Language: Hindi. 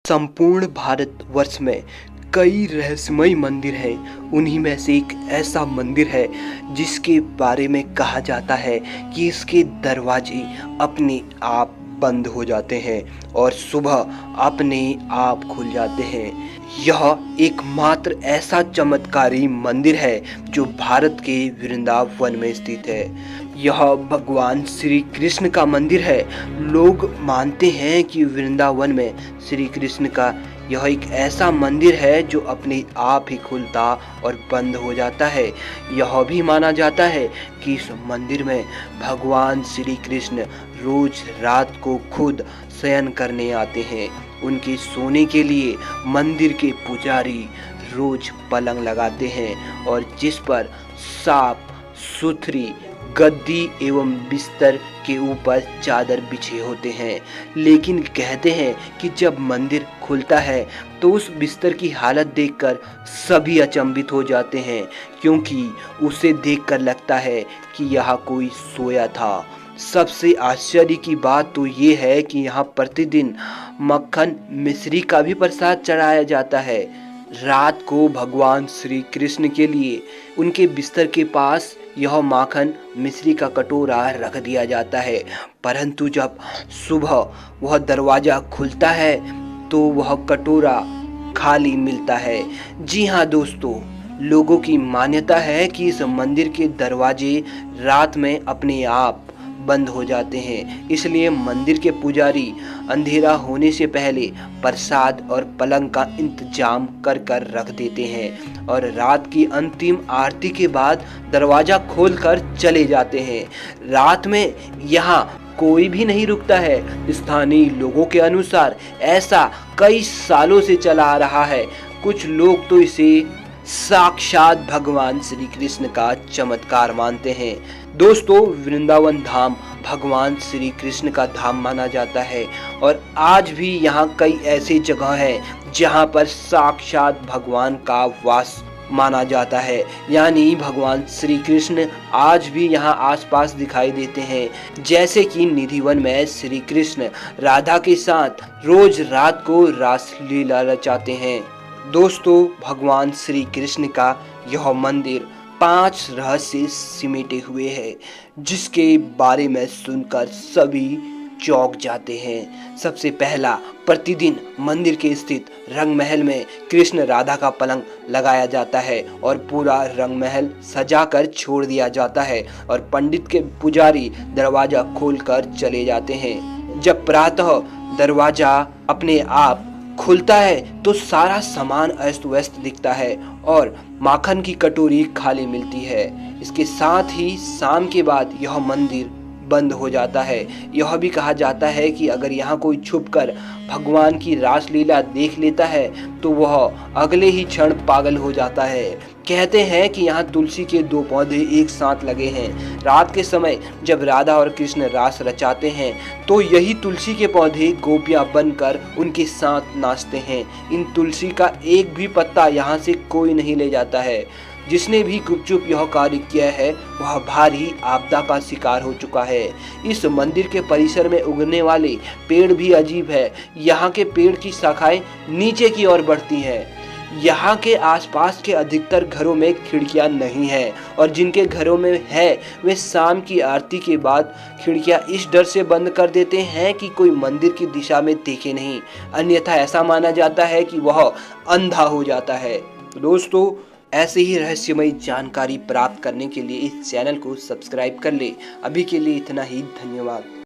संपूर्ण भारतवर्ष में कई रहस्यमय मंदिर हैं। उन्हीं में से एक ऐसा मंदिर है जिसके बारे में कहा जाता है कि इसके दरवाजे अपने आप बंद हो जाते हैं और सुबह अपने आप खुल जाते हैं। यह एकमात्र ऐसा चमत्कारी मंदिर है जो भारत के वृंदावन में स्थित है। यह भगवान श्री कृष्ण का मंदिर है। लोग मानते हैं कि वृंदावन में श्री कृष्ण का यह एक ऐसा मंदिर है जो अपने आप ही खुलता और बंद हो जाता है। यह भी माना जाता है कि इस मंदिर में भगवान श्री कृष्ण रोज रात को खुद शयन करने आते हैं। उनके सोने के लिए मंदिर के पुजारी रोज पलंग लगाते हैं और जिस पर साफ सुथरी गद्दी एवं बिस्तर के ऊपर चादर बिछे होते हैं। लेकिन कहते हैं कि जब मंदिर खुलता है तो उस बिस्तर की हालत देखकर सभी अचंभित हो जाते हैं, क्योंकि उसे देखकर लगता है कि यहाँ कोई सोया था। सबसे आश्चर्य की बात तो ये है कि यहाँ प्रतिदिन मक्खन मिश्री का भी प्रसाद चढ़ाया जाता है। रात को भगवान श्री कृष्ण के लिए उनके बिस्तर के पास यह माखन मिश्री का कटोरा रख दिया जाता है, परंतु जब सुबह वह दरवाजा खुलता है तो वह कटोरा खाली मिलता है। जी हाँ दोस्तों, लोगों की मान्यता है कि इस मंदिर के दरवाजे रात में अपने आप बंद हो जाते हैं, इसलिए मंदिर के पुजारी अंधेरा होने से पहले प्रसाद और पलंग का इंतजाम कर कर रख देते हैं और रात की अंतिम आरती के बाद दरवाजा खोलकर चले जाते हैं। रात में यहाँ कोई भी नहीं रुकता है। स्थानीय लोगों के अनुसार ऐसा कई सालों से चला आ रहा है। कुछ लोग तो इसे साक्षात भगवान श्री कृष्ण का चमत्कार मानते हैं। दोस्तों, वृंदावन धाम भगवान श्री कृष्ण का धाम माना जाता है और आज भी यहाँ कई ऐसी जगह हैं जहाँ पर साक्षात भगवान का वास माना जाता है, यानी भगवान श्री कृष्ण आज भी यहाँ आसपास दिखाई देते हैं। जैसे कि निधिवन में श्री कृष्ण राधा के साथ रोज रात को रासलीला रचाते हैं। दोस्तों, भगवान श्री कृष्ण का यह मंदिर 5 रहस्य सिमटे हुए है, जिसके बारे में सुनकर सभी चौंक जाते हैं। सबसे पहला, प्रतिदिन मंदिर के स्थित रंग महल में कृष्ण राधा का पलंग लगाया जाता है और पूरा रंग महल सजाकर छोड़ दिया जाता है और पंडित के पुजारी दरवाजा खोलकर चले जाते हैं। जब प्रातः दरवाजा अपने आप खुलता है तो सारा सामान अस्त व्यस्त दिखता है और माखन की कटोरी खाली मिलती है। इसके साथ ही शाम के बाद यह मंदिर बंद हो जाता है। यह भी कहा जाता है कि अगर यहाँ कोई छुपकर भगवान की रासलीला देख लेता है तो वह अगले ही क्षण पागल हो जाता है। कहते हैं कि यहाँ तुलसी के 2 पौधे एक साथ लगे हैं। रात के समय जब राधा और कृष्ण रास रचाते हैं तो यही तुलसी के पौधे गोपियां बनकर उनके साथ नाचते हैं। इन तुलसी का एक भी पत्ता यहाँ से कोई नहीं ले जाता है। जिसने भी गुपचुप यह कार्य किया है वह भारी आपदा का शिकार हो चुका है। इस मंदिर के परिसर में उगने वाले पेड़ भी अजीब है। यहाँ के पेड़ की शाखाएं नीचे की ओर बढ़ती हैं। यहाँ के आसपास के अधिकतर घरों में खिड़कियाँ नहीं हैं और जिनके घरों में है वे शाम की आरती के बाद खिड़कियाँ इस डर से बंद कर देते हैं कि कोई मंदिर की दिशा में देखे नहीं, अन्यथा ऐसा माना जाता है कि वह अंधा हो जाता है। दोस्तों, ऐसे ही रहस्यमय जानकारी प्राप्त करने के लिए इस चैनल को सब्सक्राइब कर ले। अभी के लिए इतना ही, धन्यवाद।